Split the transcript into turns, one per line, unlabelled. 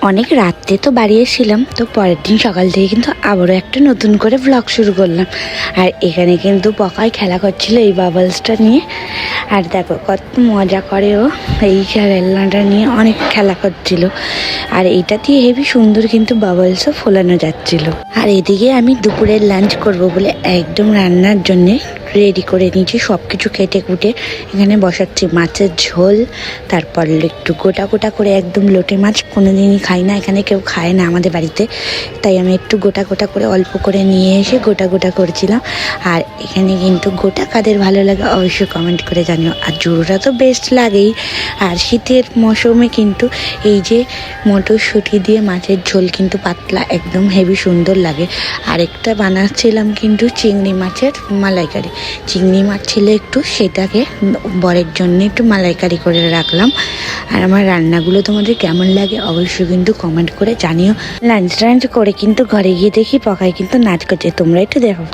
অনেক রাত্রে তো বাড়ি এসেছিলাম, তো পরের দিন সকাল থেকে কিন্তু আবারও একটা নতুন করে ব্লগ শুরু করলাম। আর এখানে কিন্তু পকায় খেলা করছিল এই বাবলসটা নিয়ে। আর দেখো কত মজা করে ও এই খেলনাটা নিয়ে, অনেক খেলা করছিল। আর এইটা দিয়ে হেবি সুন্দর কিন্তু বাবলসও ফোলানো যাচ্ছিল। আর এদিকে আমি দুপুরের লাঞ্চ করব বলে একদম রান্নার জন্যে রেডি করে নিয়েছি, সব কিছু কেটে কুটে এখানে বসাচ্ছি। মাছের ঝোল, তারপর একটু গোটা গোটা করে, একদম লোটে মাছ কোনোদিনই খাই না, এখানে কেউ খায় না আমাদের বাড়িতে, তাই আমি একটু গোটা গোটা করে অল্প করে নিয়ে এসে গোটা গোটা করছিলাম। আর এখানে কিন্তু গোটা কাদের ভালো লাগে অবশ্যই কমেন্ট করে জানিও। আর জোরটা তো বেস্ট লাগেই। আর শীতের মৌসুমে কিন্তু এই যে মটরশুঁটি দিয়ে মাছের ঝোল কিন্তু পাতলা একদম হেভি সুন্দর লাগে। আরেকটা বানাচ্ছিলাম কিন্তু চিংড়ি মাছের মালাইকারি। চিংড়ি মাছ ছিল একটু, সেটাকে বরের জন্য একটু মালাইকারি করে রাখলাম। আর আমার রান্নাগুলো তোমাদের কেমন লাগে অবশ্যই কিন্তু কমেন্ট করে জানিও। লাঞ্চ করে কিন্তু ঘরে গিয়ে দেখি পকায় কিন্তু নাচ করছে, তোমরা একটু দেখো।